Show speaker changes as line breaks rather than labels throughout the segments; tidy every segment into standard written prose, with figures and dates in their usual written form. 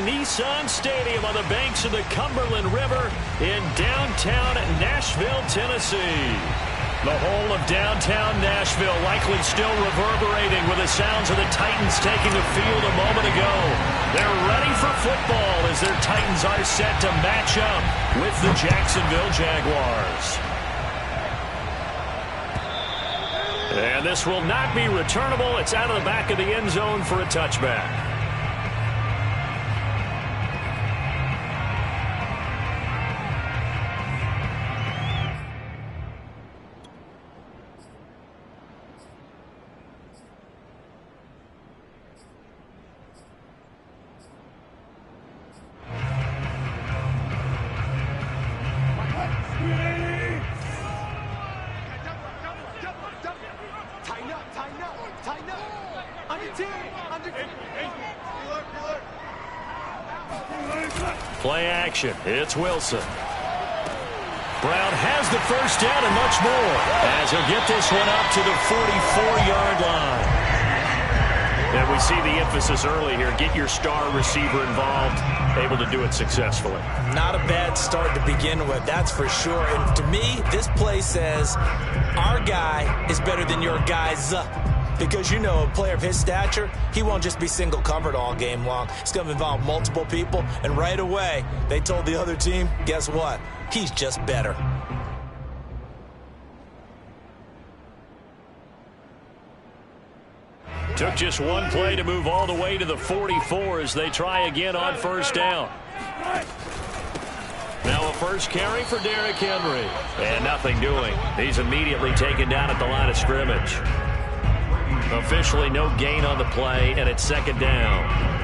Nissan Stadium on the banks of the Cumberland River in downtown Nashville, Tennessee. The whole of downtown Nashville likely still reverberating with the sounds of the Titans taking the field a moment ago. They're ready for football as their Titans are set to match up with the Jacksonville Jaguars. And this will not be returnable. It's out of the back of the end zone for a touchback. Play action. It's Wilson. Brown has the first down and much more as he'll get this one up to the 44-yard line. And we see the emphasis early here. Get your star receiver involved, able to do it successfully.
Not a bad start to begin with, that's for sure. And to me, this play says our guy is better than your guy's. Because, you know, a player of his stature, he won't just be single covered all game long. It's going to involve multiple people. And right away, they told the other team, guess what? He's just better.
Took just one play to move all the way to the 44 as they try again on first down. Now a first carry for Derrick Henry. And nothing doing. He's immediately taken down at the line of scrimmage. Officially no gain on the play, and it's second down.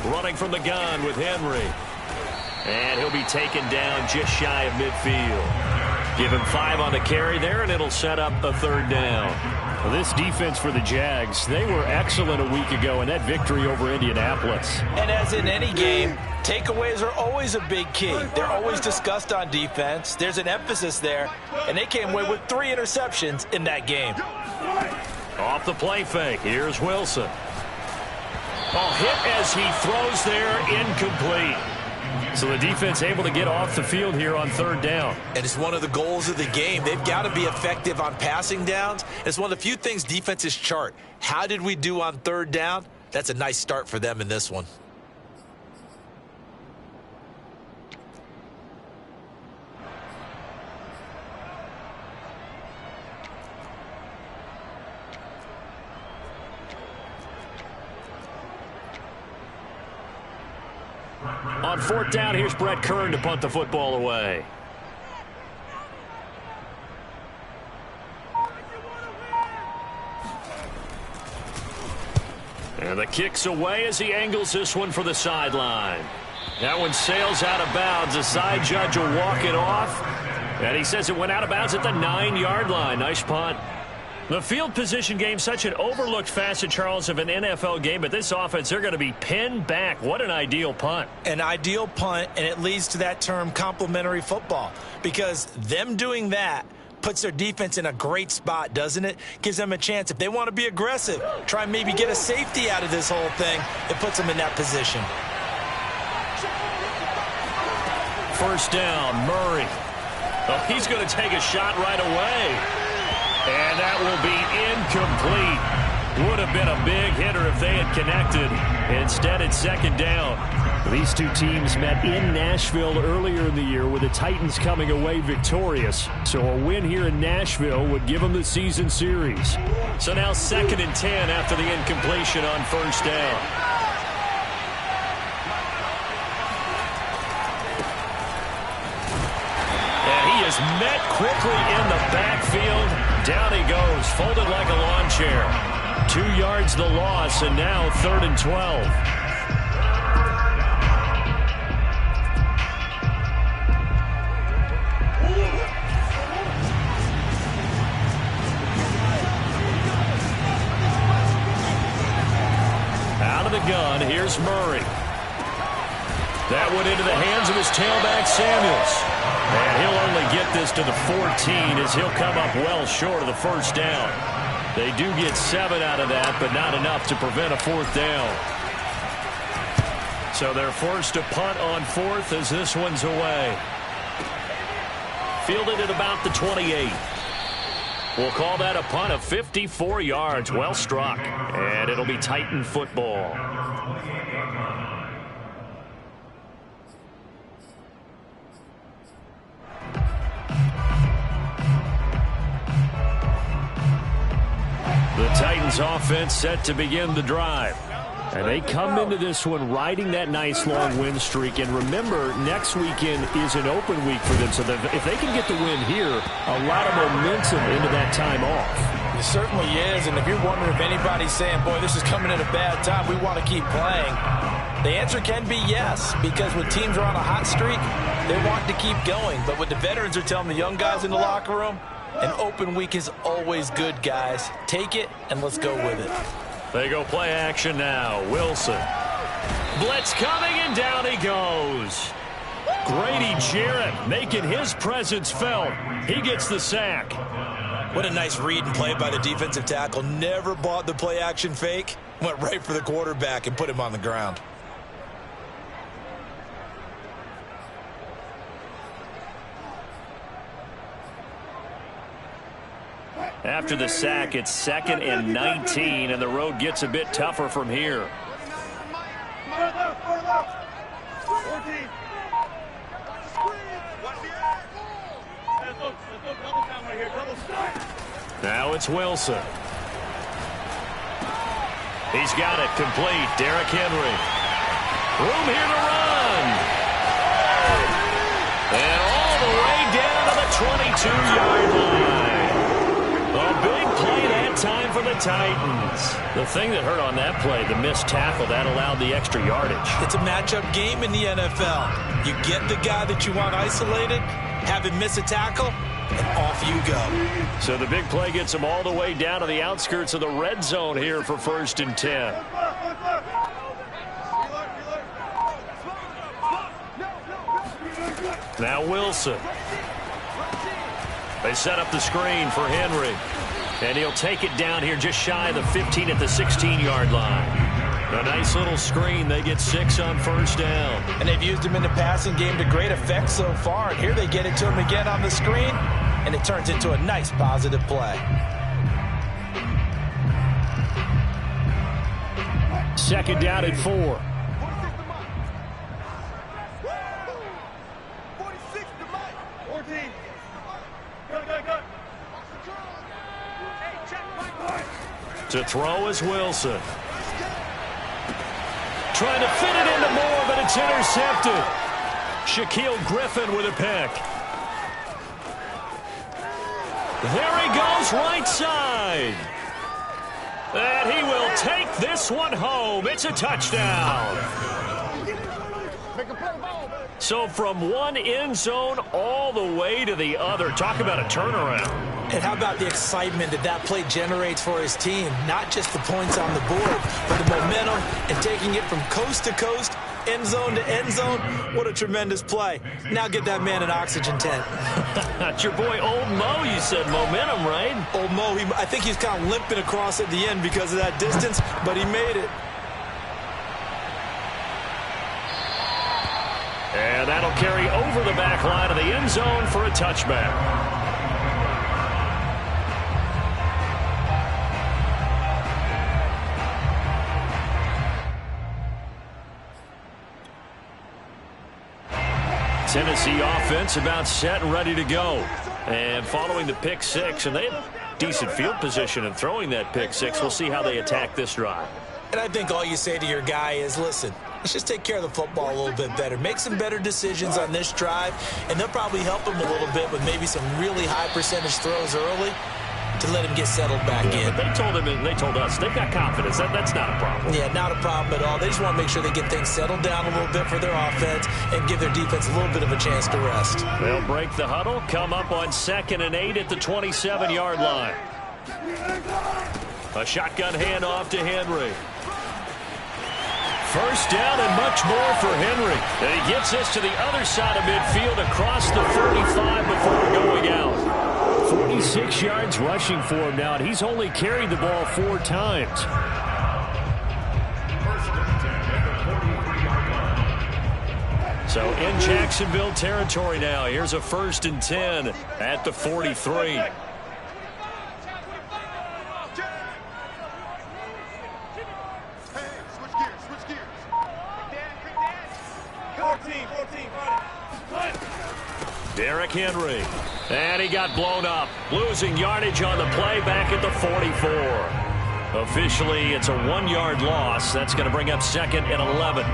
Running from the gun with Henry. And he'll be taken down just shy of midfield. Give him 5 on the carry there, and it'll set up a third down. Well, this defense for the Jags, they were excellent a week ago in that victory over Indianapolis.
And as in any game, takeaways are always a big key. They're always discussed on defense. There's an emphasis there, and they came away with 3 interceptions in that game.
Off the play fake, here's Wilson. Hit as he throws there, incomplete. So the defense able to get off the field here on third down.
And it's one of the goals of the game. They've got to be effective on passing downs. It's one of the few things defenses chart. How did we do on third down? That's a nice start for them in this one.
On fourth down, here's Brett Kern to punt the football away. And the kick's away as he angles this one for the sideline. That one sails out of bounds. The side judge will walk it off. And he says it went out of bounds at the 9-yard line. Nice punt. The field position game, such an overlooked facet, Charles, of an NFL game. But this offense, they're going to be pinned back. What an ideal punt.
An ideal punt, and it leads to that term complementary football. Because them doing that puts their defense in a great spot, doesn't it? Gives them a chance. If they want to be aggressive, try and maybe get a safety out of this whole thing, it puts them in that position.
First down, Murray. Oh, he's going to take a shot right away. And that will be incomplete. Would have been a big hitter if they had connected. Instead, it's second down. These two teams met in Nashville earlier in the year with the Titans coming away victorious. So a win here in Nashville would give them the season series. So now 2nd and 10 after the incompletion on first down. And he is met quickly in the backfield. Down he goes, folded like a lawn chair. 2 yards the loss, and now 3rd and 12. Out of the gun, here's Murray. That went into the hands of his tailback, Samuels. And he'll only get this to the 14 as he'll come up well short of the first down. They do get 7 out of that, but not enough to prevent a 4th down. So they're forced to punt on 4th as this one's away. Fielded at about the 28. We'll call that a punt of 54 yards. Well struck. And it'll be Titan football. The Titans offense set to begin the drive. And they come into this one riding that nice long win streak. And remember, next weekend is an open week for them. So if they can get the win here, a lot of momentum into that time off.
It certainly is. And if you're wondering if anybody's saying, boy, this is coming at a bad time, we want to keep playing, the answer can be yes. Because when teams are on a hot streak, they want to keep going. But what the veterans are telling the young guys in the locker room, an open week is always good, guys. Take it, and let's go with it.
They go play action now. Wilson. Blitz coming, and down he goes. Grady Jarrett making his presence felt. He gets the sack.
What a nice read and play by the defensive tackle. Never bought the play action fake. Went right for the quarterback and put him on the ground.
After the sack, it's 2nd and 19, and the road gets a bit tougher from here. Now it's Wilson. He's got it complete. Derrick Henry. Room here to run. And all the way down to the 22-yard line. A big play that time for the Titans. The thing that hurt on that play, the missed tackle, that allowed the extra yardage.
It's a matchup game in the NFL. You get the guy that you want isolated, have him miss a tackle, and off you go.
So the big play gets him all the way down to the outskirts of the red zone here for 1st and 10. Now Wilson. They set up the screen for Henry. And he'll take it down here just shy of the 15 at the 16-yard line. A nice little screen. They get 6 on 1st down.
And they've used him in the passing game to great effect so far. And here they get it to him again on the screen. And it turns into a nice positive play.
2nd down at 4. To throw is Wilson. Trying to fit it into Moore, but it's intercepted. Shaquille Griffin with a pick. There he goes, right side. And he will take this one home. It's a touchdown. So from one end zone all the way to the other. Talk about a turnaround.
And how about the excitement that play generates for his team? Not just the points on the board, but the momentum and taking it from coast to coast, end zone to end zone. What a tremendous play. Now get that man an oxygen tent.
That's your boy Old Mo. You said momentum, right?
Old Mo, I think he's kind of limping across at the end because of that distance, but he made it.
And that'll carry over the back line of the end zone for a touchback. Tennessee offense about set and ready to go. And following the pick six, and they have decent field position in throwing that pick six. We'll see how they attack this drive.
And I think all you say to your guy is, listen, let's just take care of the football a little bit better. Make some better decisions on this drive, and they'll probably help him a little bit with maybe some really high percentage throws early. to let him get settled back in.
But they told us they've got confidence. That's not a problem.
Yeah, not a problem at all. They just want to make sure they get things settled down a little bit for their offense and give their defense a little bit of a chance to rest.
They'll break the huddle, come up on 2nd and 8 at the 27-yard line. A shotgun handoff to Henry. First down and much more for Henry. And he gets this to the other side of midfield across the 35 before going out. 46 yards rushing for him now, and he's only carried the ball 4 times. So in Jacksonville territory now. Here's a 1st and 10 at the 43. Derrick Henry. And he got blown up. Losing yardage on the play back at the 44. Officially, it's a 1-yard loss. That's going to bring up 2nd and 11.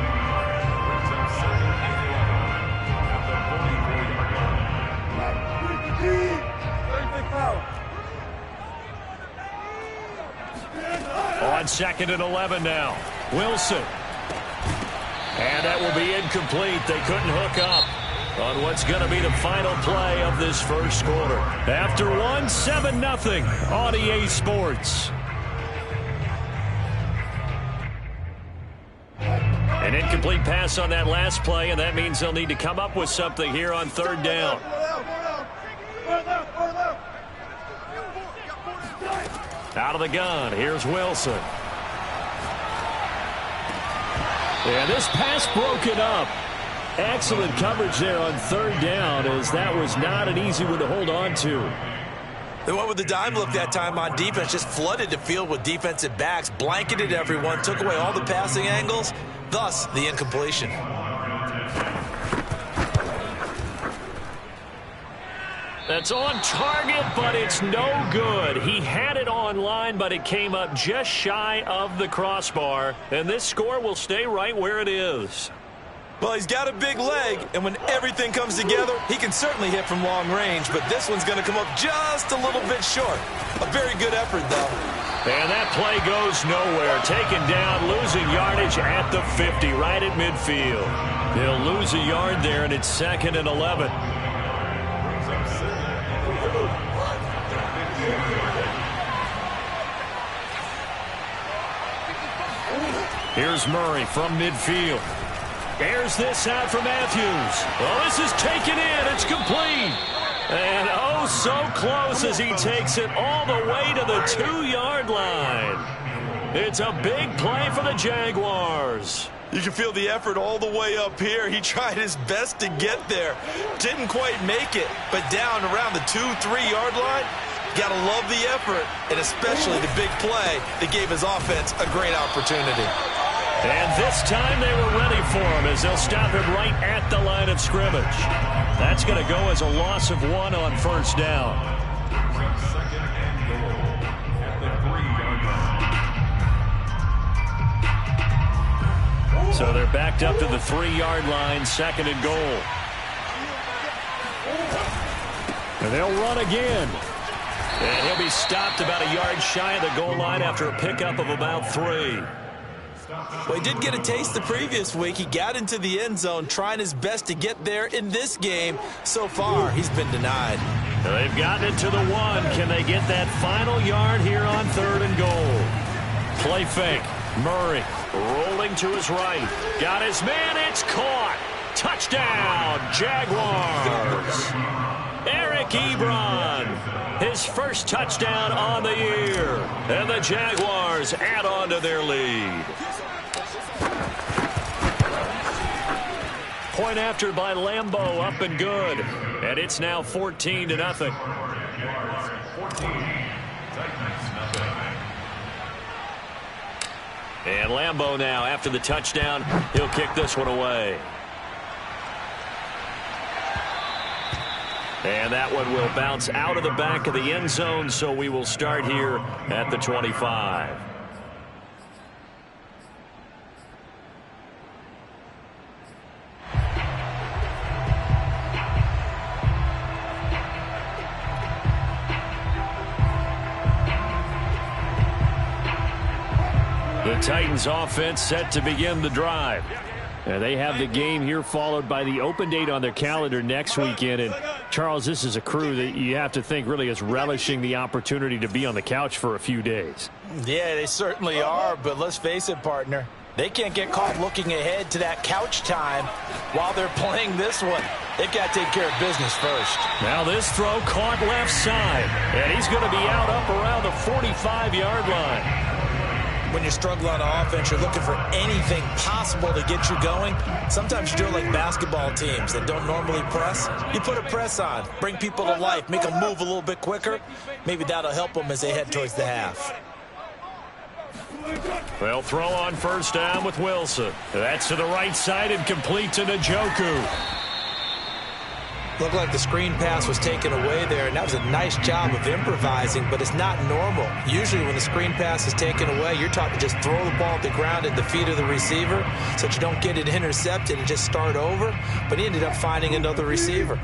On 2nd and 11 now. Wilson. And that will be incomplete. They couldn't hook up on what's going to be the final play of this first quarter. After 7-0 on EA Sports. An incomplete pass on that last play, and that means they'll need to come up with something here on 3rd down. Out of the gun, here's Wilson. And this pass broken up. Excellent coverage there on 3rd down, as that was not an easy one to hold on to.
They went with the dime look that time on defense, just flooded the field with defensive backs, blanketed everyone, took away all the passing angles, thus the incompletion.
That's on target, but it's no good. He had it on line, but it came up just shy of the crossbar, and this score will stay right where it is.
Well, he's got a big leg, and when everything comes together, he can certainly hit from long range, but this one's going to come up just a little bit short. A very good effort, though.
And that play goes nowhere. Taken down, losing yardage at the 50, right at midfield. He'll lose a yard there, and it's 2nd and 11. Here's Murray from midfield. Airs this out for Matthews. Well, this is taken in. It's complete. And oh, so close as he takes it all the way to the 2-yard line. It's a big play for the Jaguars.
You can feel the effort all the way up here. He tried his best to get there. Didn't quite make it, but down around the 2-3-yard line, got to love the effort, and especially the big play that gave his offense a great opportunity.
And this time they were ready for him as they'll stop him right at the line of scrimmage. That's going to go as a loss of 1 on 1st down. So they're backed up to the 3-yard line, 2nd and goal. And they'll run again. And he'll be stopped about a yard shy of the goal line after a pickup of about 3.
Well, he did get a taste the previous week. He got into the end zone trying his best to get there in this game. So far, he's been denied.
They've gotten it to the 1. Can they get that final yard here on 3rd and goal? Play fake. Murray rolling to his right. Got his man. It's caught. Touchdown, Jaguars. Eric Ebron, his first touchdown on the year. And the Jaguars add on to their lead. Point after by Lambeau, up and good. And it's now 14-0. And Lambeau now, after the touchdown, he'll kick this one away. And that one will bounce out of the back of the end zone, so we will start here at the 25. The Titans offense set to begin the drive. And they have the game here followed by the open date on their calendar next weekend. And, Charles, this is a crew that you have to think really is relishing the opportunity to be on the couch for a few days.
Yeah, they certainly are. But let's face it, partner. They can't get caught looking ahead to that couch time while they're playing this one. They've got to take care of business first.
Now this throw caught left side. And he's going to be out up around the 45-yard line.
When you struggle on offense, you're looking for anything possible to get you going. Sometimes you do it like basketball teams that don't normally press. You put a press on, bring people to life, make them move a little bit quicker. Maybe that'll help them as they head towards the half.
They'll throw on first down with Wilson. That's to the right side and complete to Njoku.
Looked like the screen pass was taken away there, and that was a nice job of improvising, but it's not normal. Usually when the screen pass is taken away, you're taught to just throw the ball at the ground at the feet of the receiver so that you don't get it intercepted and just start over, but he ended up finding another receiver.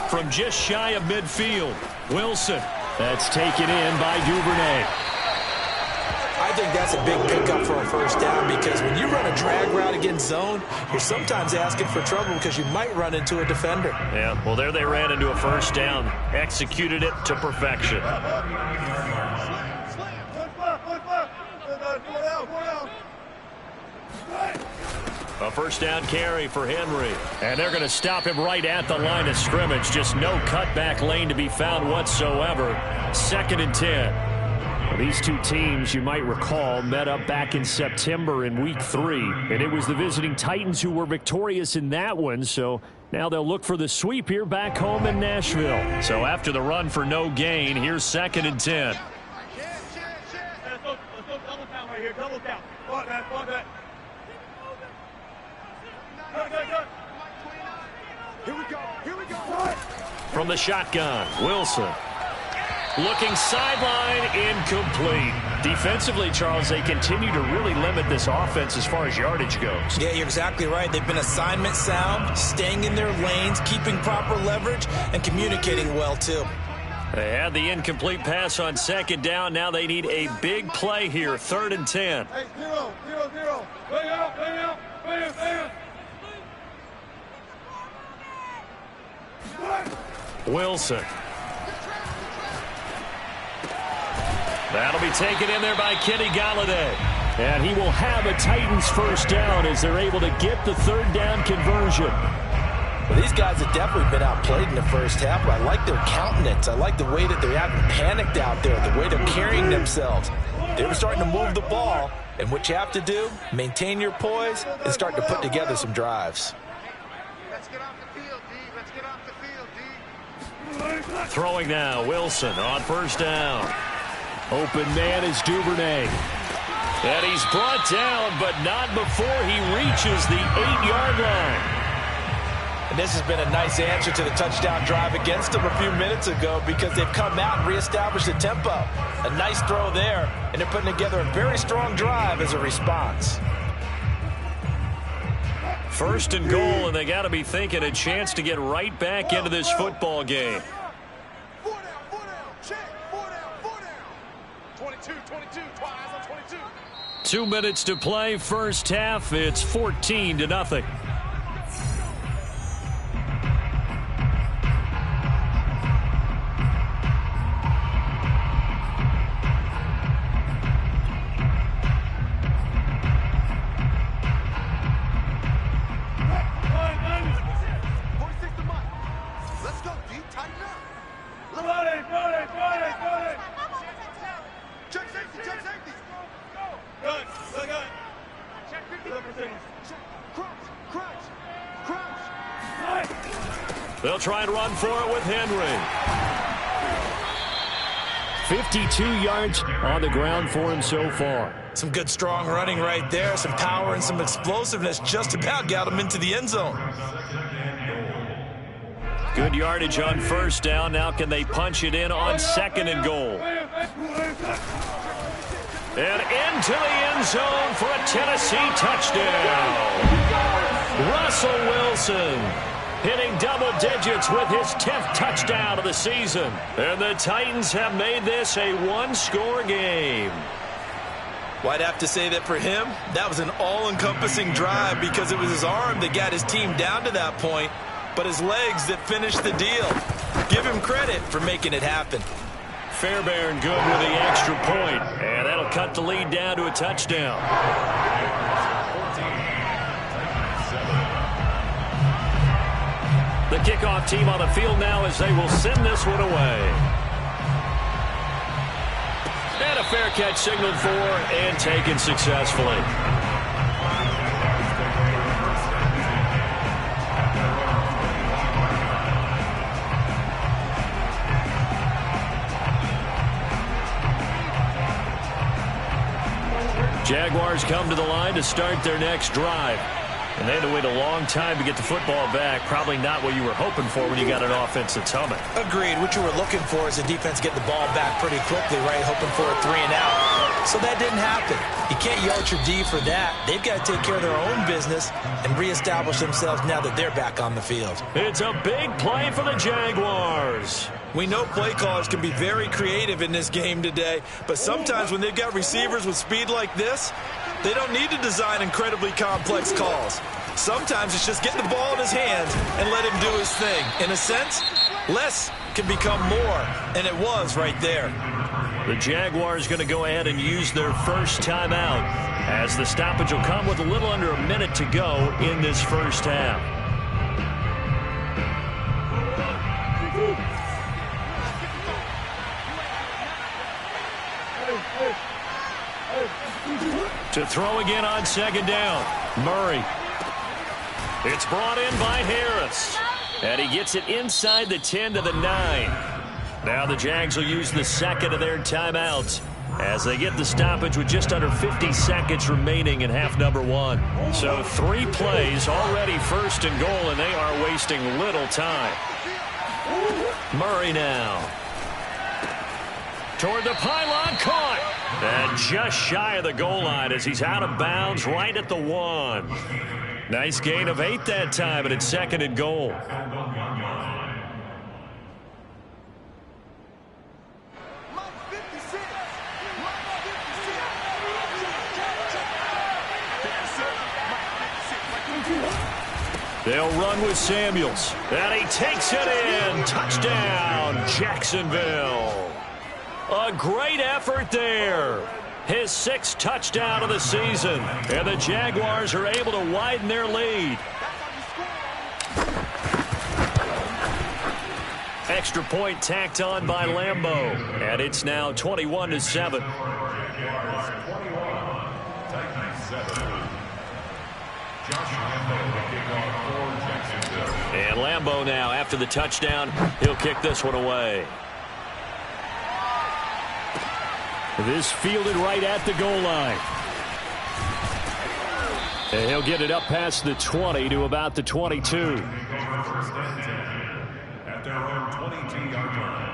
From just shy of midfield, Wilson. That's taken in by Duvernay.
I think that's a big pickup for a first down because when you run a drag route against zone, you're sometimes asking for trouble because you might run into a defender.
Yeah, well, there they ran into a first down. Executed it to perfection. A first down carry for Henry. And they're going to stop him right at the line of scrimmage. Just no cutback lane to be found whatsoever. 2nd and 10. These two teams, you might recall, met up back in September in Week 3. And it was the visiting Titans who were victorious in that one. So now they'll look for the sweep here back home in Nashville. So after the run for no gain, here's 2nd and 10.
Let's go double count right here. Double count. Fuck that. Here we go.
From the shotgun, Wilson. Looking sideline, incomplete. Defensively, Charles, they continue to really limit this offense as far as yardage goes.
Yeah, you're exactly right. They've been assignment sound, staying in their lanes, keeping proper leverage, and communicating well, too.
They had the incomplete pass on 2nd down. Now they need a big play here, 3rd and 10.
Hey, 0. Bang out.
Wilson. That'll be taken in there by Kenny Golladay. And he will have a Titans first down as they're able to get the 3rd down conversion.
Well, these guys have definitely been outplayed in the first half, but I like their countenance. I like the way that they're acting panicked out there, the way they're carrying themselves. They were starting to move the ball, and what you have to do, maintain your poise and start to put together some drives.
Let's get off the field, D. Let's get off the field, D.
Throwing now, Wilson on first down. Open man is Duvernay. And he's brought down, but not before he reaches the 8-yard line.
And this has been a nice answer to the touchdown drive against them a few minutes ago because they've come out and reestablished the tempo. A nice throw there, and they're putting together a very strong drive as a response.
1st and goal, and they got to be thinking a chance to get right back into this football game.
4 down, check, 4 down. 22, twice on 22.
2 minutes to play, first half. It's 14-0. They'll try and run for it with Henry. 52 yards on the ground for him so far.
Some good strong running right there, some power and some explosiveness just about got him into the end zone.
Good yardage on first down. Now can they punch it in on 2nd and goal? And into the end zone for a Tennessee touchdown. Russell Wilson. hitting double digits with his 10th touchdown of the season. And the Titans have made this a one-score game.
Well, I'd have to say that for him, that was an all-encompassing drive because it was his arm that got his team down to that point, but his legs that finished the deal. Give him credit for making it happen.
Fairbairn good with the extra point, and that'll cut the lead down to a touchdown. The kickoff team on the field now as they will send this one away. And a fair catch signaled for and taken successfully. Jaguars come to the line to start their next drive. And they had to wait a long time to get the football back. Probably not what you were hoping for when you got an offense that's humming.
Agreed. What you were looking for is the defense getting the ball back pretty quickly, right? Hoping for a 3-and-out. So that didn't happen. You can't yell at your D for that. They've got to take care of their own business and reestablish themselves now that they're back on the field.
It's a big play for the Jaguars.
We know play callers can be very creative in this game today, but sometimes when they've got receivers with speed like this, they don't need to design incredibly complex calls. Sometimes it's just get the ball in his hands and let him do his thing. In a sense, less can become more, and it was right there.
The Jaguars going to go ahead and use their first timeout as the stoppage will come with a little under a minute to go in this first half. To throw again on second down. Murray. It's brought in by Harris. And he gets it inside the 10 to the 9. Now the Jags will use the second of their timeouts as they get the stoppage with just under 50 seconds remaining in half number 1. So 3 plays already first and goal, and they are wasting little time. Murray now. Toward the pylon, caught. And just shy of the goal line as he's out of bounds right at the 1. Nice gain of 8 that time, and it's second and goal. They'll run with Samuels. And he takes it in. Touchdown, Jacksonville. A great effort there. His 6th touchdown of the season. And the Jaguars are able to widen their lead. Extra point tacked on by Lambeau. And it's now 21-7. And Lambeau now, after the touchdown, he'll kick this one away. This fielded right at the goal line. And he'll get it up past the 20 to about the 22. At their own 22-yard line.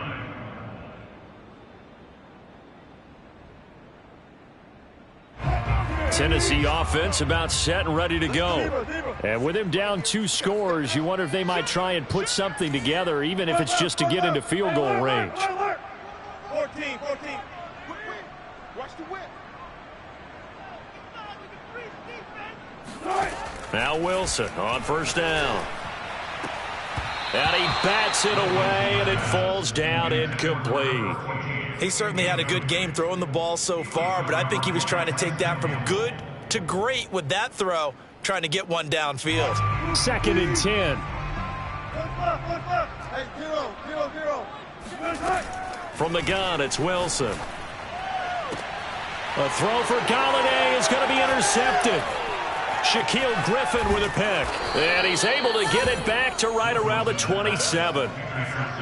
Tennessee offense about set and ready to go. And with him down 2 scores, you wonder if they might try and put something together, even if it's just to get into field goal range.
14. Watch the whip.
Now Wilson on first down. And he bats it away, and it falls down incomplete.
He certainly had a good game throwing the ball so far, but I think he was trying to take that from good to great with that throw, trying to get one downfield.
Second and 10.
Hey, zero.
From the gun, it's Wilson. A throw for Golladay is going to be intercepted. Shaquille Griffin with a pick. And he's able to get it back to right around the 27.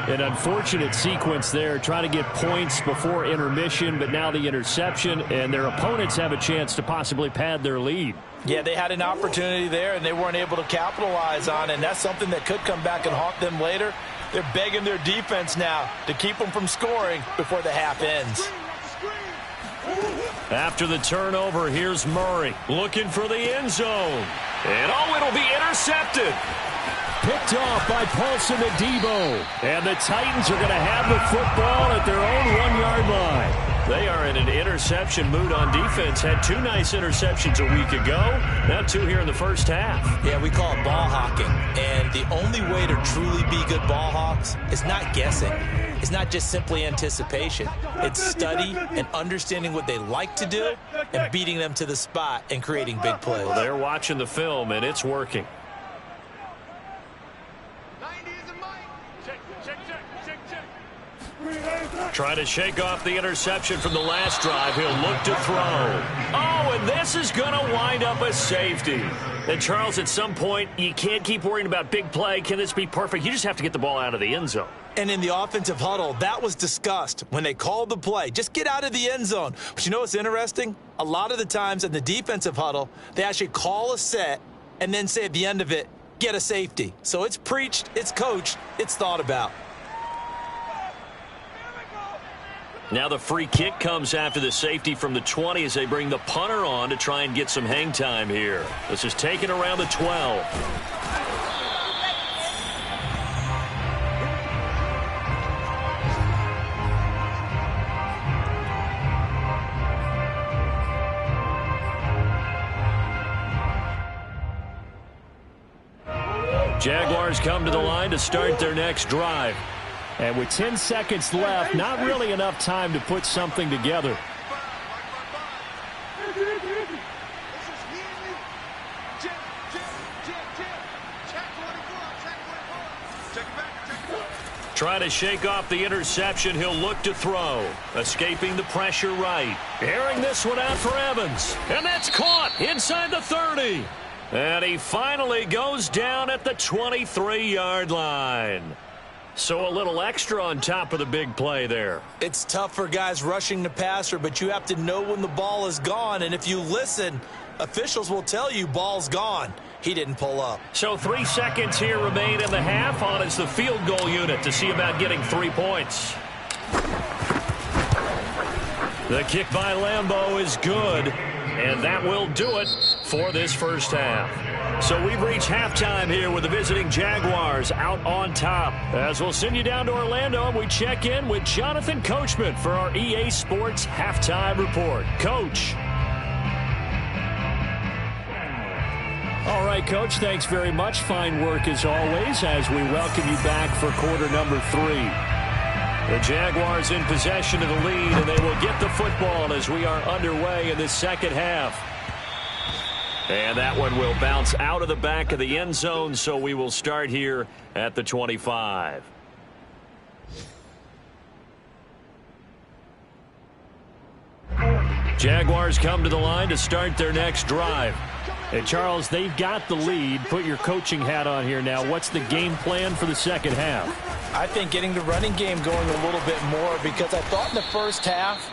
An unfortunate sequence there, trying to get points before intermission, but now the interception, and their opponents have a chance to possibly pad their lead.
Yeah, they had an opportunity there, and they weren't able to capitalize on it, and that's something that could come back and haunt them later. They're begging their defense now to keep them from scoring before the half ends.
After the turnover, here's Murray looking for the end zone. And it'll be intercepted. picked off by Paulson Adebo. And the Titans are going to have the football at their own 1-yard line. They are in an interception mood on defense. Had 2 nice interceptions a week ago. Now 2 here in the first half.
Yeah, we call it ball hawking. And the only way to truly be good ball hawks is not guessing. It's not just simply anticipation. It's study and understanding what they like to do and beating them to the spot and creating big plays.
Well, they're watching the film, and it's working. Trying to shake off the interception from the last drive. He'll look to throw. Oh, and this is going to wind up a safety. And, Charles, at some point, you can't keep worrying about big play. Can this be perfect? You just have to get the ball out of the end zone.
And in the offensive huddle, that was discussed when they called the play. Just get out of the end zone. But you know what's interesting? A lot of the times in the defensive huddle, they actually call a set and then say at the end of it, get a safety. So it's preached, it's coached, it's thought about.
Now the free kick comes after the safety from the 20 as they bring the punter on to try and get some hang time here. This is taken around the 12. Jaguars come to the line to start their next drive. And with 10 seconds left, not really enough time to put something together. Trying to shake off the interception. He'll look to throw. Escaping the pressure right. Airing this one out for Evans. And that's caught inside the 30. And he finally goes down at the 23-yard line. So a little extra on top of the big play there.
It's tough for guys rushing the passer, but you have to know when the ball is gone. And if you listen, officials will tell you ball's gone. He didn't pull up.
So 3 seconds here remain in the half. On is the field goal unit to see about getting 3 points. The kick by Lambeau is good. And that will do it for this first half. So we've reached halftime here with the visiting Jaguars out on top. As we'll send you down to Orlando, and we check in with Jonathan Coachman for our EA Sports Halftime Report. Coach. All right, Coach, thanks very much. Fine work as always as we welcome you back for quarter number 3. The Jaguars in possession of the lead, and they will get the football as we are underway in the second half. And that one will bounce out of the back of the end zone, so we will start here at the 25. Jaguars come to the line to start their next drive. And, Charles, they've got the lead. Put your coaching hat on here now. What's the game plan for the second half?
I think getting the running game going a little bit more, because I thought in the first half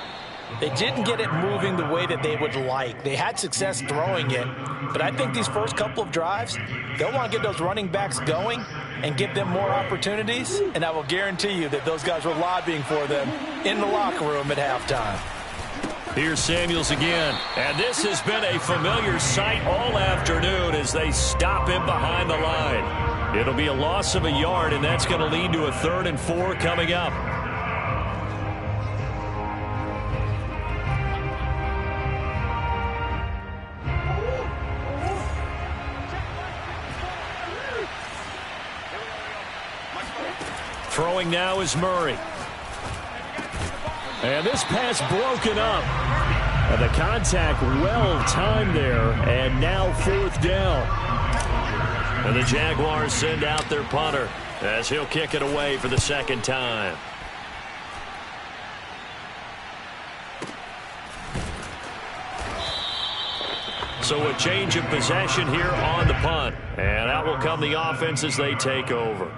they didn't get it moving the way that they would like. They had success throwing it, but I think these first couple of drives, they'll want to get those running backs going and give them more opportunities, and I will guarantee you that those guys were lobbying for them in the locker room at halftime.
Here's Samuels again, and this has been a familiar sight all afternoon as they stop him behind the line. It'll be a loss of a yard, and that's going to lead to a 3rd and 4 coming up. Throwing now is Murray. And this pass broken up. And the contact well timed there. And now 4th down. And the Jaguars send out their punter as he'll kick it away for the second time. So a change of possession here on the punt. And out will come the offense as they take over.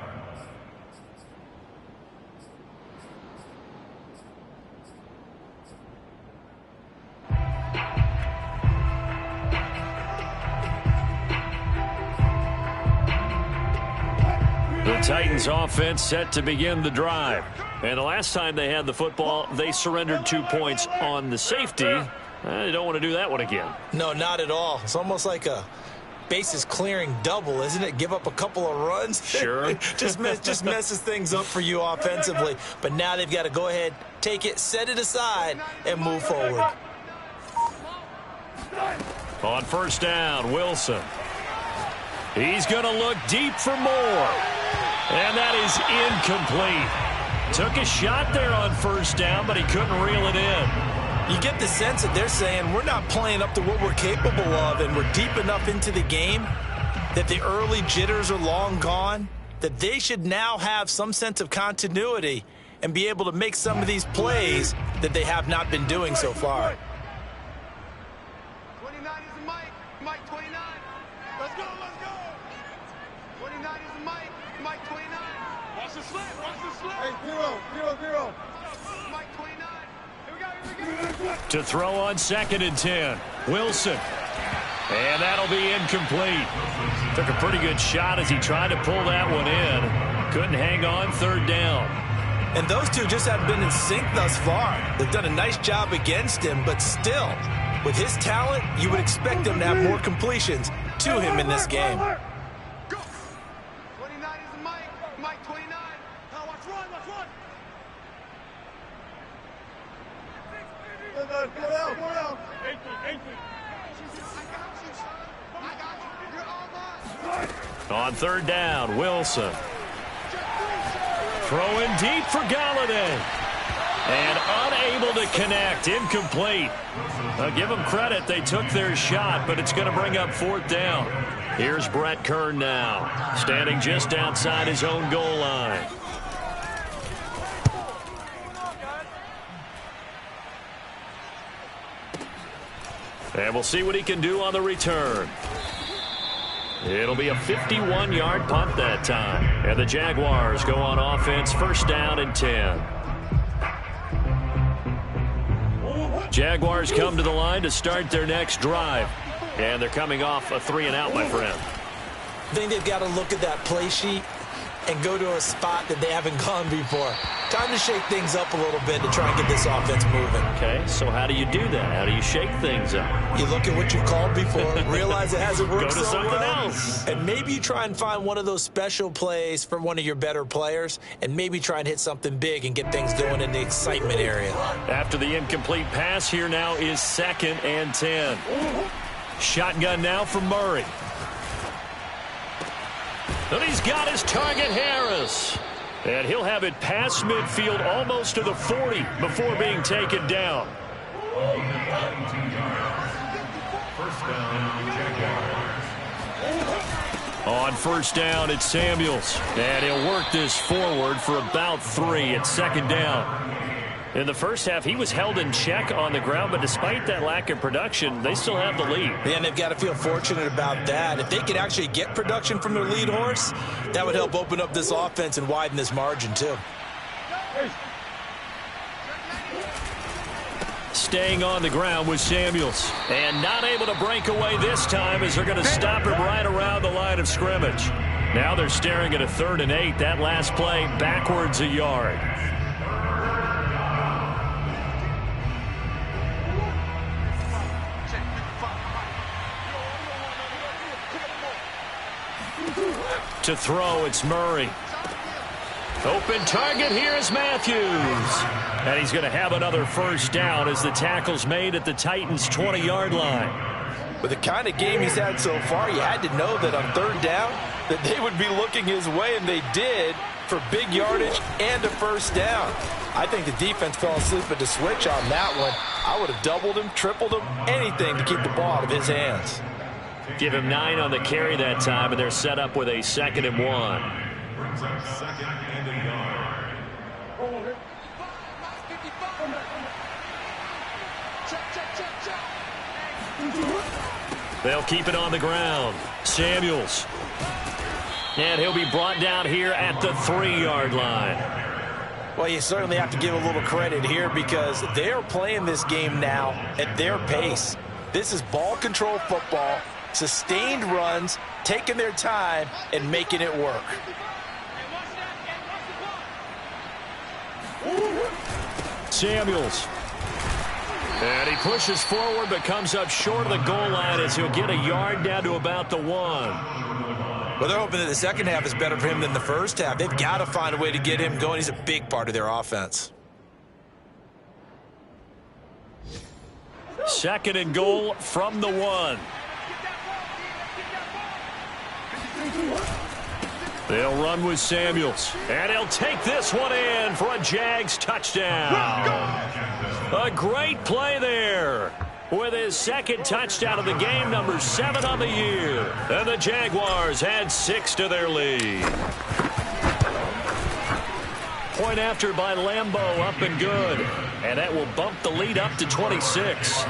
Titans offense set to begin the drive. And the last time they had the football, they surrendered 2 points on the safety. They don't want to do that one again.
No, not at all. It's almost like a bases clearing double, isn't it? Give up a couple of runs.
Sure.
just messes things up for you offensively. But now they've got to go ahead, take it, set it aside, and move forward.
On first down, Wilson. He's going to look deep for more. And that is incomplete. Took a shot there on first down, but he couldn't reel it in.
You get the sense that they're saying we're not playing up to what we're capable of, and we're deep enough into the game that the early jitters are long gone, that they should now have some sense of continuity and be able to make some of these plays that they have not been doing so far.
29 is Mike. Mike 29. Let's go, let's go. 29 is Mike. Mike 29. Watch the slip, watch the slip. Hey, 0. Mike 29. Here we go.
To throw on 2nd and 10. Wilson. And that'll be incomplete. Took a pretty good shot as he tried to pull that one in. Couldn't hang on 3rd down.
And those two just haven't been in sync thus far. They've done a nice job against him, but still, with his talent, you would expect him to have more completions to him in this game.
Go. 29 is Mike. Mike 29. Now watch run. Go down. 18. I got you. You're all mine.
On 3rd down, Wilson. Throwing deep for Galladay. And unable to connect. Incomplete. I'll give them credit. They took their shot, but it's going to bring up 4th down. Here's Brett Kern now, standing just outside his own goal line. And we'll see what he can do on the return. It'll be a 51-yard punt that time. And the Jaguars go on offense, 1st down and 10. Jaguars come to the line to start their next drive. And they're coming off a 3-and-out, my friend.
I think they've got to look at that play sheet and go to a spot that they haven't gone before. Time to shake things up a little bit to try and get this offense moving.
Okay, so how do you do that? How do you shake things up?
You look at what you called before, realize it hasn't worked
Go to
so
something
well,
else.
and maybe you try and find one of those special plays for one of your better players, and maybe try and hit something big and get things going in the excitement area.
After the incomplete pass, here now is 2nd and 10. Shotgun now for Murray. And he's got his target, Harris. And he'll have it past midfield almost to the 40 before being taken down. On 1st down, it's Samuels. And he'll work this forward for about 3 at 2nd down. In the first half, he was held in check on the ground, but despite that lack of production, they still have the lead.
Yeah, and they've got to feel fortunate about that. If they could actually get production from their lead horse, that would help open up this offense and widen this margin, too.
Staying on the ground with Samuels. And not able to break away this time as they're going to stop him right around the line of scrimmage. Now they're staring at a 3rd and 8. That last play backwards a yard. To throw, it's Murray. Open target here is Matthews. And he's going to have another 1st down as the tackle's made at the Titans' 20-yard line.
With the kind of game he's had so far, you had to know that on 3rd down that they would be looking his way, and they did, for big yardage and a 1st down. I think the defense fell asleep at the switch on that one. I would have doubled him, tripled him, anything to keep the ball out of his hands.
Give him 9 on the carry that time, and they're set up with a 2nd and 1. They'll keep it on the ground. Samuels. And he'll be brought down here at the 3-yard line.
Well, you certainly have to give a little credit here because they're playing this game now at their pace. This is ball control football. Sustained runs, taking their time, and making it work.
Samuels. And he pushes forward but comes up short of the goal line as he'll get a yard down to about the 1.
Well, they're hoping that the second half is better for him than the first half. They've got to find a way to get him going. He's a big part of their offense.
2nd and goal from the 1. They'll run with Samuels. And he'll take this one in for a Jags touchdown. A great play there. With his 2nd touchdown of the game, number 7 on the year. And the Jaguars add 6 to their lead. Point after by Lambeau, up and good. And that will bump the lead up to 26.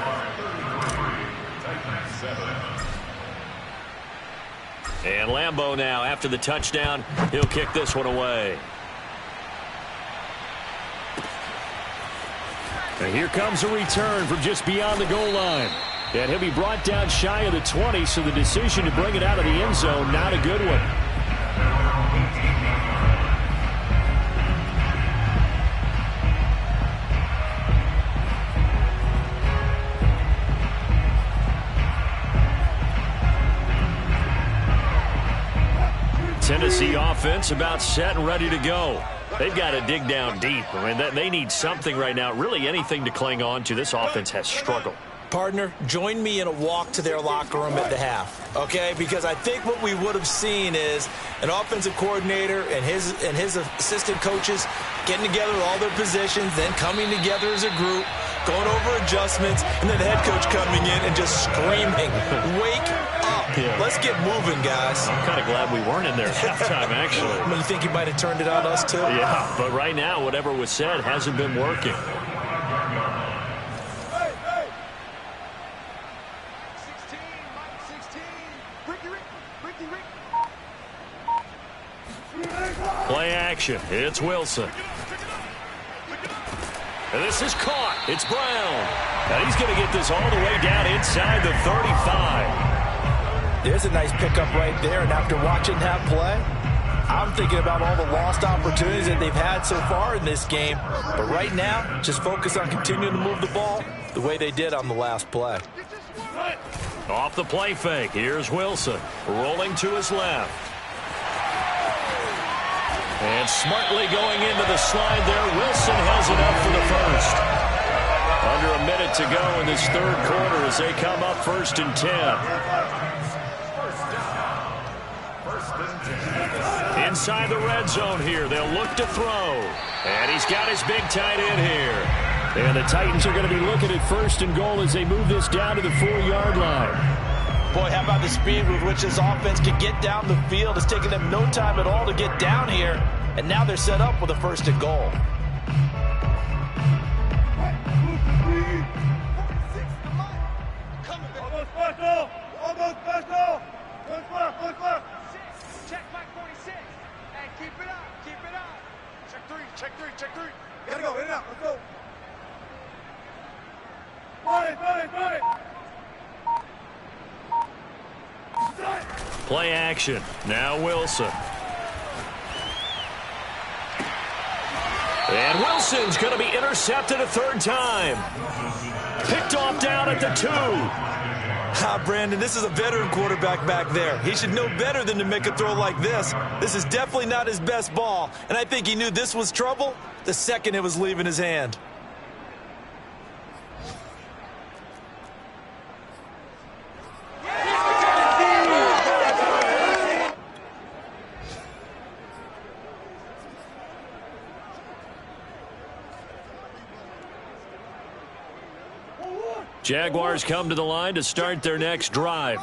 And Lambeau now, after the touchdown, he'll kick this one away. And here comes a return from just beyond the goal line. And he'll be brought down shy of the 20, so the decision to bring it out of the end zone, not a good one. Tennessee offense about set and ready to go. They've got to dig down deep. I mean, they need something right now, really anything to cling on to. This offense has struggled.
Partner, join me in a walk to their locker room at the half, okay? Because I think what we would have seen is an offensive coordinator and his assistant coaches getting together with all their positions, then coming together as a group, going over adjustments, and then the head coach coming in and just screaming, "Wake up. Yeah. Let's get moving, guys."
I'm kind of glad we weren't in there at halftime, actually.
I mean, you think he might have turned it on us, too?
Yeah, but right now, whatever was said hasn't been working. Play action. It's Wilson. And this is caught. It's Brown. And he's going to get this all the way down inside the 35.
There's a nice pickup right there. And after watching that play, I'm thinking about all the lost opportunities that they've had so far in this game. But right now, just focus on continuing to move the ball the way they did on the last play.
Off the play fake. Here's Wilson. Rolling to his left. And smartly going into the slide there, Wilson has it up for the first. Under a minute to go in this third quarter as they come up 1st and 10. Inside the red zone here, they'll look to throw. And he's got his big tight end here. And the Titans are going to be looking at 1st and goal as they move this down to the 4-yard line.
Boy, how about the speed with which this offense can get down the field? It's taken them no time at all to get down here, and now they're set up with a 1st and goal.
Almost special! Almost special! Check back 46. And keep it up, keep it up. Check 3, check 3, check 3. Gotta go, in and out, let's go. Play!
Play action. Now Wilson. And Wilson's going to be intercepted a 3rd time. Picked off down at the 2.
Brandon, this is a veteran quarterback back there. He should know better than to make a throw like this. This is definitely not his best ball, and I think he knew this was trouble the second it was leaving his hand.
Jaguars come to the line to start their next drive.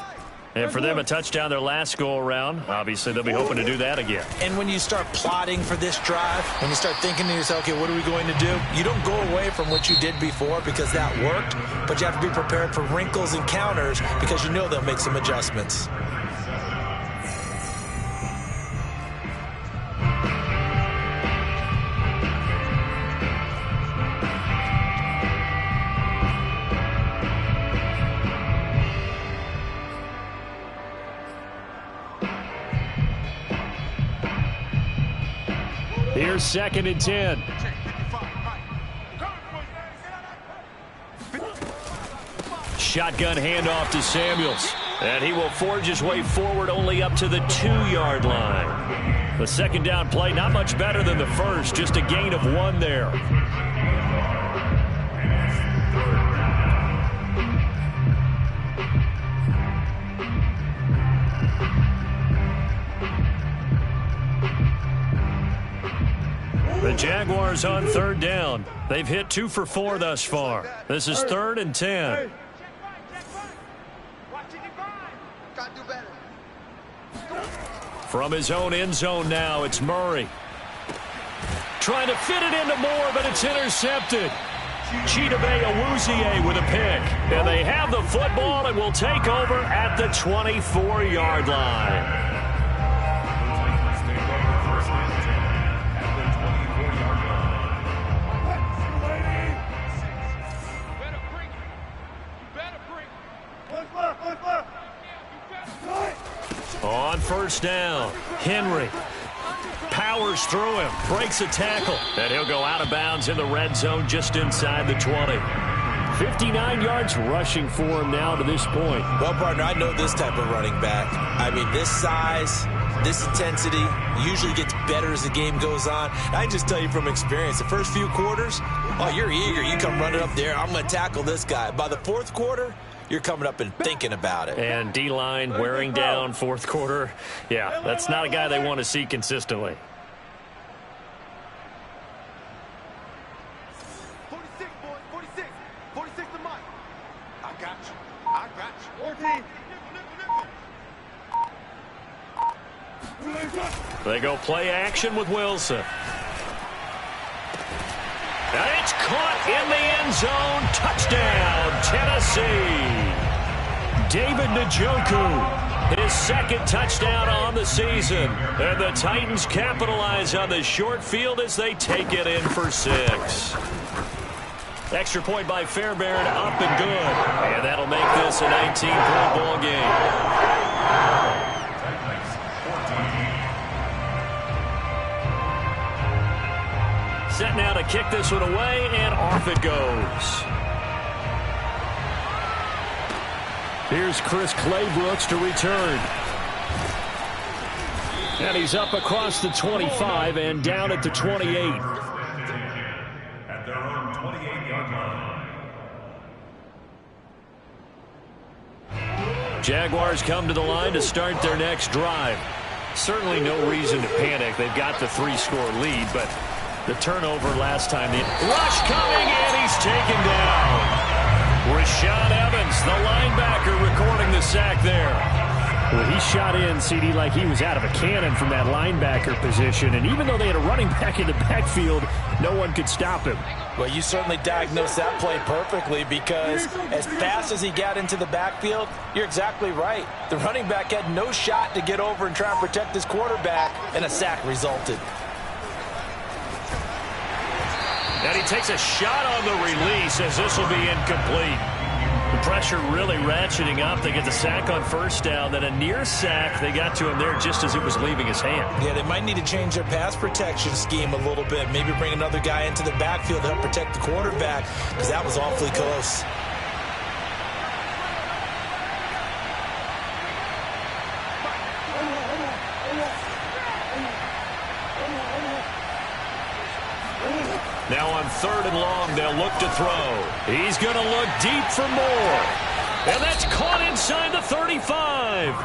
And for them, a touchdown their last go-around. Obviously, they'll be hoping to do that again.
And when you start plotting for this drive, when you start thinking to yourself, okay, what are we going to do? You don't go away from what you did before because that worked, but you have to be prepared for wrinkles and counters because you know they'll make some adjustments.
Here's 2nd and 10. shotgun handoff to Samuels. And he will forge his way forward only up to the 2-yard line. The second down play, not much better than the first, just a gain of 1 there. The Jaguars on 3rd down. They've hit 2 for 4 thus far. This is 3rd and 10. From his own end zone now, it's Murray. Trying to fit it into Moore, but it's intercepted. Chidobe Awuzie with a pick. And they have the football and will take over at the 24-yard line. On 1st down, Henry powers through him, breaks a tackle, and he'll go out of bounds in the red zone just inside the 20. 59 yards rushing for him now to this point.
Well, partner, I know this type of running back. I mean, this size, this intensity usually gets better as the game goes on. I can just tell you from experience, the first few quarters, oh, you're eager. You come running up there, I'm going to tackle this guy. By the 4th quarter, you're coming up and thinking about it.
And D-line wearing down 4th quarter. Yeah, that's not a guy they want to see consistently.
46, boys, 46. 46 to Mike. I got you. I got you. 14.
They go play action with Wilson. And it's caught in the end zone. Touchdown, Tennessee. David Njoku, his 2nd touchdown on the season. And the Titans capitalize on the short field as they take it in for 6. Extra point by Fairbairn, up and good. And that'll make this a 19-point ball game. Set now to kick this one away, and off it goes. Here's Chris Claybrooks to return. And he's up across the 25 and down at the 28.
At their own 28-yard line.
Jaguars come to the line to start their next drive. Certainly no reason to panic. They've got the 3-score lead, but the turnover last time. The rush coming, and he's taken down. Rashaan Evans, the linebacker, recording the sack there.
Well, he shot in, CD, like he was out of a cannon from that linebacker position. And even though they had a running back in the backfield, no one could stop him.
Well, you certainly diagnosed that play perfectly, because as fast as he got into the backfield, you're exactly right. The running back had no shot to get over and try and protect his quarterback, and a sack resulted.
And he takes a shot on the release as this will be incomplete. The pressure really ratcheting up. They get the sack on 1st down, then a near sack. They got to him there just as it was leaving his hand.
Yeah, they might need to change their pass protection scheme a little bit. Maybe bring another guy into the backfield to help protect the quarterback, because that was awfully close.
Now on 3rd and long, they'll look to throw. He's going to look deep for Moore. And that's caught inside the 35.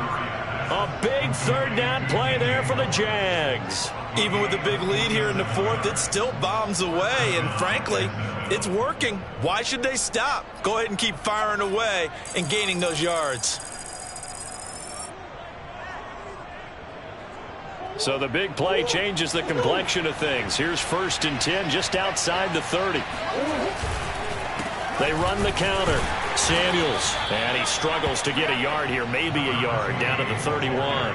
A big 3rd down play there for the Jags.
Even with a big lead here in the 4th, it still bombs away. And frankly, it's working. Why should they stop? Go ahead and keep firing away and gaining those yards.
So the big play changes the complexion of things. Here's 1st and 10 just outside the 30. They run the counter. Samuels. And he struggles to get a yard here, maybe a yard, down to the 31.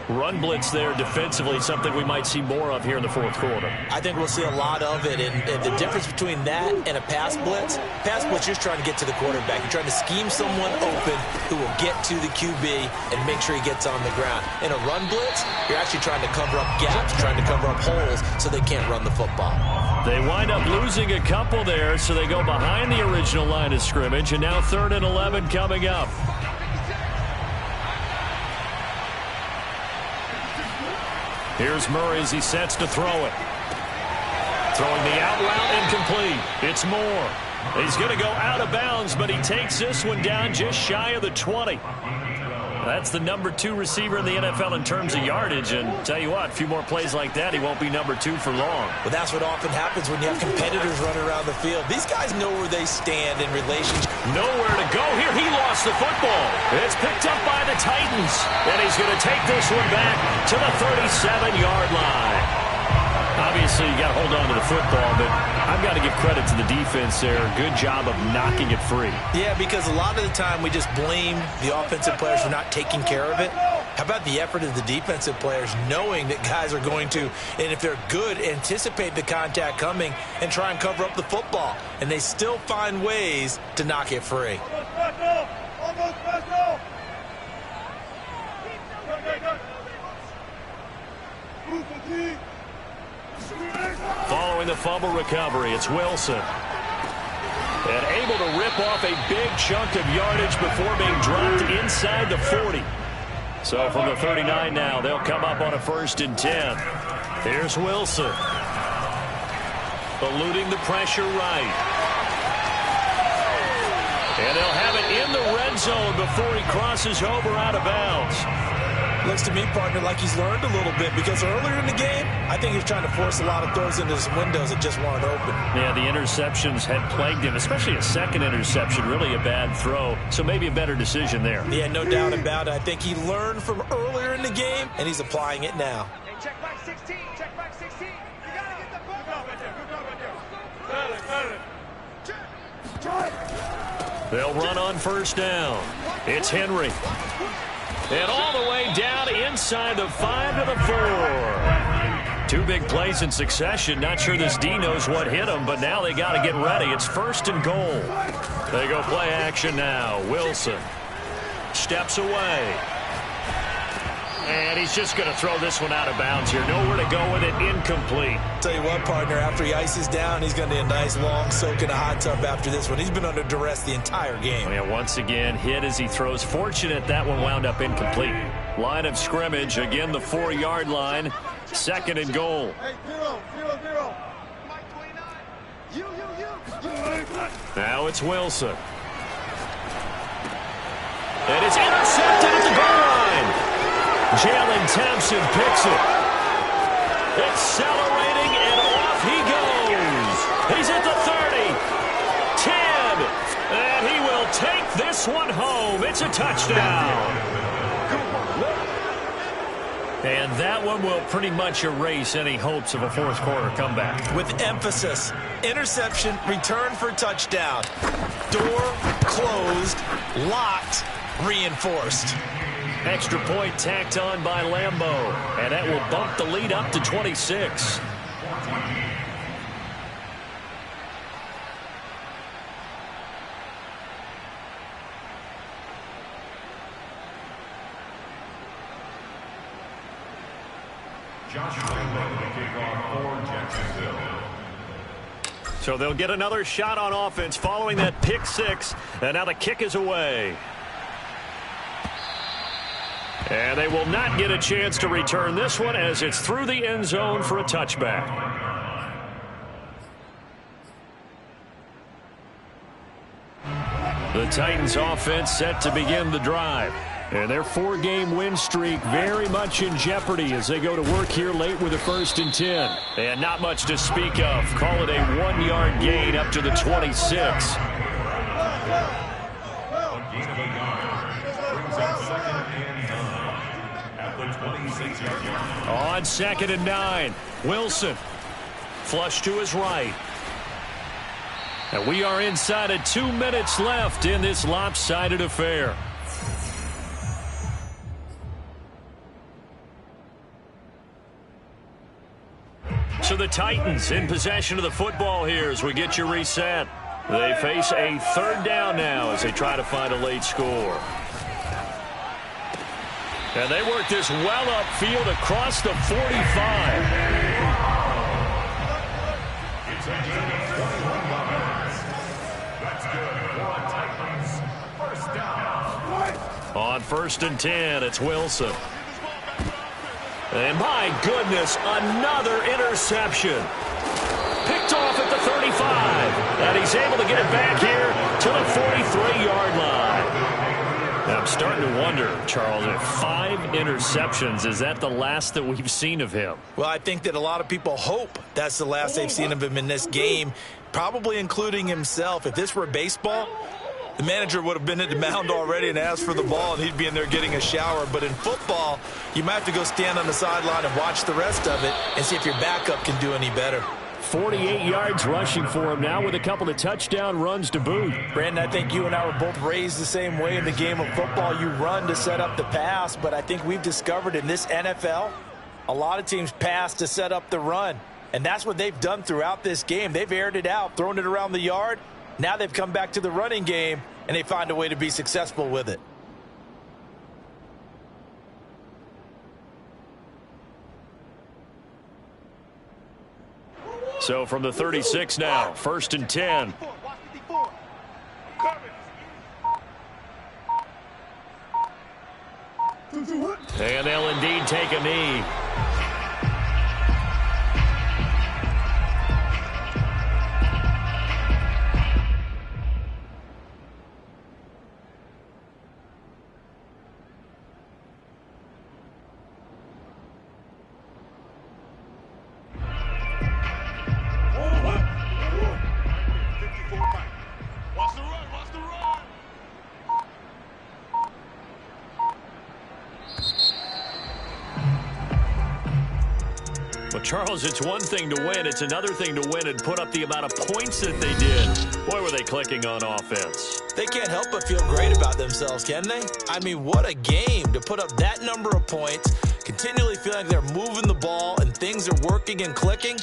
Run blitz there defensively, something we might see more of here in the fourth quarter.
I think we'll see a lot of it, and the difference between that and a pass blitz, you're just trying to get to the quarterback. You're trying to scheme someone open who will get to the QB and make sure he gets on the ground. In a run blitz, you're actually trying to cover up gaps, trying to cover up holes so they can't run the football.
They wind up losing a couple there, so they go behind the original line of scrimmage, and now 3rd and 11 coming up. Here's Murray as he sets to throw it. Throwing the out route incomplete. It's Moore. He's going to go out of bounds, but he takes this one down just shy of the 20. That's the number 2 receiver in the NFL in terms of yardage, and tell you what, a few more plays like that, he won't be number 2 for long.
Well, that's what often happens when you have competitors running around the field. These guys know where they stand in relationship.
Nowhere to go here. He lost the football. It's picked up by the Titans, and he's going to take this one back to the 37-yard line. Obviously, you got to hold on to the football, but I've got to give credit to the defense there. Good job of knocking it free.
Yeah, because a lot of the time we just blame the offensive players for not taking care of it. How about the effort of the defensive players knowing that guys are going to, and if they're good, anticipate the contact coming and try and cover up the football. And they still find ways to knock it free.
Following the fumble recovery, it's Wilson. And able to rip off a big chunk of yardage before being dropped inside the 40. So from the 39 now, they'll come up on a 1st and 10. Here's Wilson. Eluding the pressure right. And they'll have it in the red zone before he crosses over out of bounds.
Looks to me, partner, like he's learned a little bit, because earlier in the game, I think he was trying to force a lot of throws into some windows that just weren't open.
Yeah, the interceptions had plagued him, especially a second interception, really a bad throw. So maybe a better decision there.
Yeah, no doubt about it. I think he learned from earlier in the game, and he's applying it now.
Hey, check back 16. Check back 16. You got to get the ball. Good job right there.
They'll run on 1st down. It's Henry. And all the way down inside the 5 to the 4. 2 big plays in succession. Not sure this D knows what hit him, but now they got to get ready. It's 1st and goal. They go play action now. Wilson steps away. And he's just going to throw this one out of bounds here. Nowhere to go with it. Incomplete.
Tell you what, partner, after he ices down, he's going to need a nice long soak in a hot tub after this one. He's been under duress the entire game.
Yeah, once again, hit as he throws. Fortunate that one wound up incomplete. Line of scrimmage, again the 4-yard line. 2nd and goal.
Hey, 0, 0, 0. Mike 29. You.
Now it's Wilson. And it's intercepted at the goal line. Jalen Thompson picks it. Accelerating, and off he goes. He's at the 30, 10, and he will take this one home. It's a touchdown. And that one will pretty much erase any hopes of a 4th quarter comeback.
With emphasis, interception, return for touchdown. Door closed, locked, reinforced.
Extra point tacked on by Lambeau, and that will bump the lead up to 26.
Josh Lambeau to kick off for Jacksonville.
So they'll get another shot on offense following that pick 6, and now the kick is away. And they will not get a chance to return this one as it's through the end zone for a touchback. The Titans offense set to begin the drive. And their 4-game win streak very much in jeopardy as they go to work here late with a 1st and 10. And not much to speak of. Call it a 1-yard gain up to the 26. On 2nd and 9, Wilson flush to his right. And we are inside of 2 minutes left in this lopsided affair. So the Titans in possession of the football here as we get you reset. They face a third down now as they try to find a late score. And they work this well upfield across the 45.
It's a gain of 21 yards. That's good for the Titans. First down.
On 1st and 10, it's Wilson. And my goodness, another interception. Picked off at the 35. And he's able to get it back here to the 43-yard line. I'm starting to wonder, Charles, if 5 interceptions, is that the last that we've seen of him?
Well, I think that a lot of people hope that's the last they've seen of him in this game, probably including himself. If this were baseball, the manager would have been at the mound already and asked for the ball, and he'd be in there getting a shower. But in football, you might have to go stand on the sideline and watch the rest of it and see if your backup can do any better.
48 yards rushing for him now with a couple of touchdown runs to boot.
Brandon, I think you and I were both raised the same way in the game of football. You run to set up the pass, but I think we've discovered in this NFL, a lot of teams pass to set up the run. And that's what they've done throughout this game. They've aired it out, thrown it around the yard. Now they've come back to the running game, and they find a way to be successful with it.
So from the 36 now, 1st and 10. And they'll indeed take a knee. Charles, it's one thing to win. It's another thing to win and put up the amount of points that they did. Boy, were they clicking on offense.
They can't help but feel great about themselves, can they? I mean, what a game to put up that number of points, continually feeling like they're moving the ball and things are working and clicking.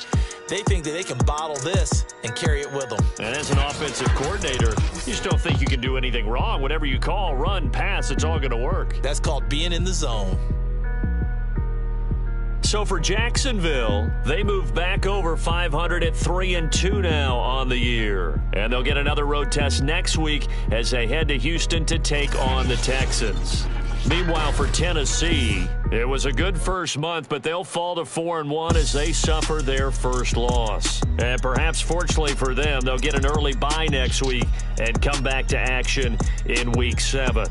They think that they can bottle this and carry it with them.
And as an offensive coordinator, you just don't think you can do anything wrong. Whatever you call, run, pass, it's all going to work.
That's called being in the zone.
So for Jacksonville, they move back over 500 at 3-2 now on the year. And they'll get another road test next week as they head to Houston to take on the Texans. Meanwhile, for Tennessee, it was a good first month, but they'll fall to 4-1 as they suffer their first loss. And perhaps fortunately for them, they'll get an early bye next week and come back to action in Week 7.